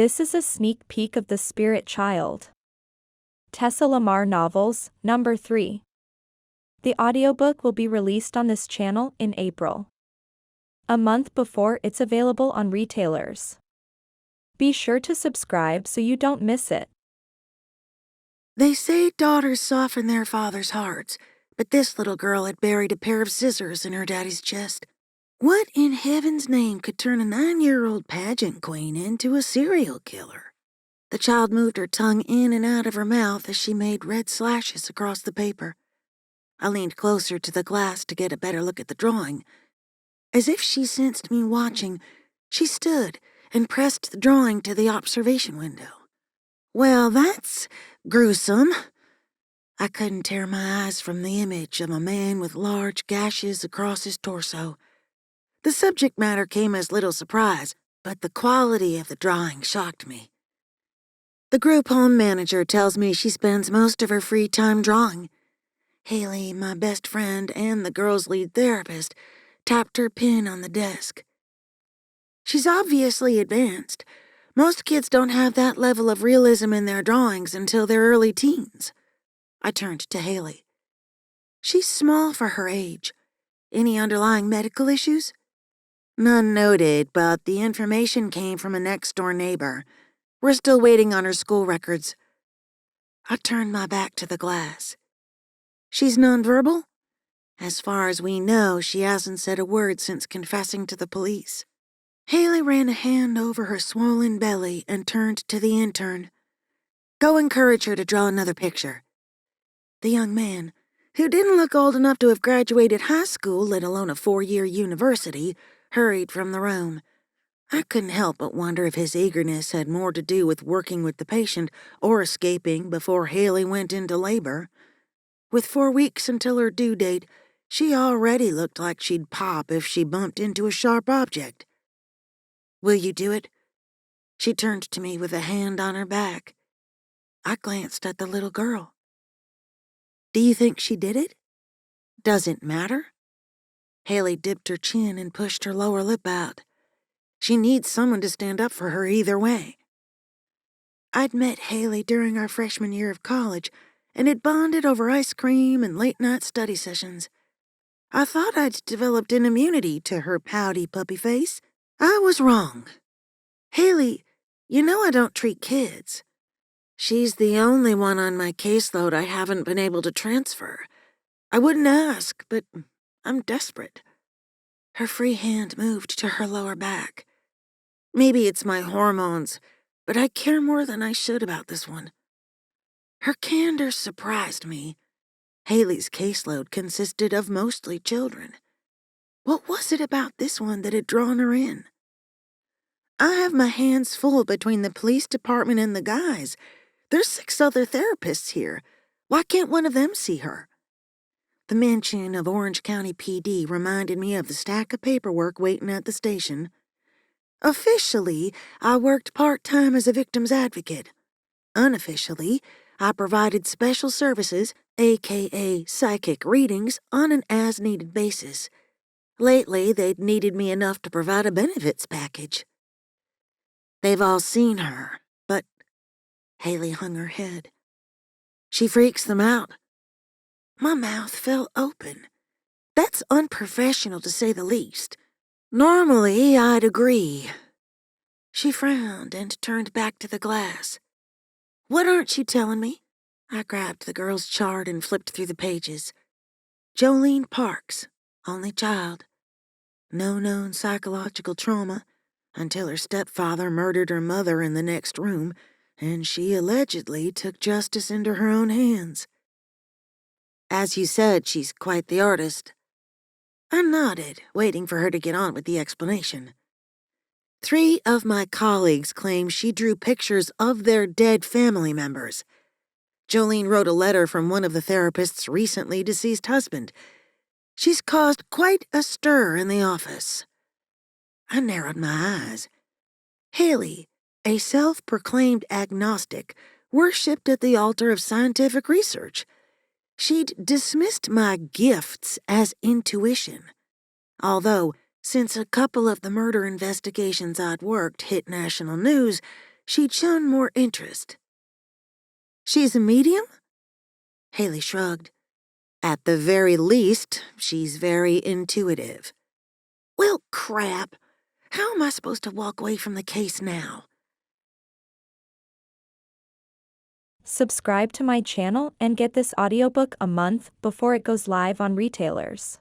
This is a sneak peek of The Spirit Child. Tessa Lamar Novels, Number 3. The audiobook will be released on this channel in April, a month before it's available on retailers. Be sure to subscribe so you don't miss it. They say daughters soften their fathers' hearts, but this little girl had buried a pair of scissors in her daddy's chest. What in heaven's name could turn a 9-year-old pageant queen into a serial killer? The child moved her tongue in and out of her mouth as she made red slashes across the paper. I leaned closer to the glass to get a better look at the drawing. As if she sensed me watching, she stood and pressed the drawing to the observation window. Well, that's gruesome. I couldn't tear my eyes from the image of a man with large gashes across his torso. The subject matter came as little surprise, but the quality of the drawing shocked me. The group home manager tells me she spends most of her free time drawing. Haley, my best friend and the girls' lead therapist, tapped her pen on the desk. She's obviously advanced. Most kids don't have that level of realism in their drawings until their early teens. I turned to Haley. She's small for her age. Any underlying medical issues? None noted, but the information came from a next-door neighbor. We're still waiting on her school records. I turned my back to the glass. She's nonverbal? As far as we know, she hasn't said a word since confessing to the police. Haley ran a hand over her swollen belly and turned to the intern. Go encourage her to draw another picture. The young man, who didn't look old enough to have graduated high school, let alone a 4-year university, hurried from the room. I couldn't help but wonder if his eagerness had more to do with working with the patient or escaping before Haley went into labor. With 4 weeks until her due date, she already looked like she'd pop if she bumped into a sharp object. Will you do it? She turned to me with a hand on her back. I glanced at the little girl. Do you think she did it? Does it matter? Haley dipped her chin and pushed her lower lip out. She needs someone to stand up for her either way. I'd met Haley during our freshman year of college and had bonded over ice cream and late-night study sessions. I thought I'd developed an immunity to her pouty puppy face. I was wrong. Haley, you know I don't treat kids. She's the only one on my caseload I haven't been able to transfer. I wouldn't ask, but I'm desperate. Her free hand moved to her lower back. Maybe it's my hormones, but I care more than I should about this one. Her candor surprised me. Haley's caseload consisted of mostly children. What was it about this one that had drawn her in? I have my hands full between the police department and the guys. There's 6 other therapists here. Why can't one of them see her? The mention of Orange County PD reminded me of the stack of paperwork waiting at the station. Officially, I worked part-time as a victim's advocate. Unofficially, I provided special services, aka psychic readings, on an as-needed basis. Lately, they'd needed me enough to provide a benefits package. They've all seen her, but Haley hung her head. She freaks them out. My mouth fell open. That's unprofessional to say the least. Normally, I'd agree. She frowned and turned back to the glass. What aren't you telling me? I grabbed the girl's chart and flipped through the pages. Jolene Parks, only child. No known psychological trauma until her stepfather murdered her mother in the next room, and she allegedly took justice into her own hands. As you said, she's quite the artist. I nodded, waiting for her to get on with the explanation. 3 of my colleagues claim she drew pictures of their dead family members. Jolene wrote a letter from one of the therapist's recently deceased husband. She's caused quite a stir in the office. I narrowed my eyes. Haley, a self-proclaimed agnostic, worshipped at the altar of scientific research. She'd dismissed my gifts as intuition, although, since a couple of the murder investigations I'd worked hit national news, she'd shown more interest. She's a medium? Haley shrugged. At the very least, she's very intuitive. Well, crap. How am I supposed to walk away from the case now? Subscribe to my channel and get this audiobook a month before it goes live on retailers.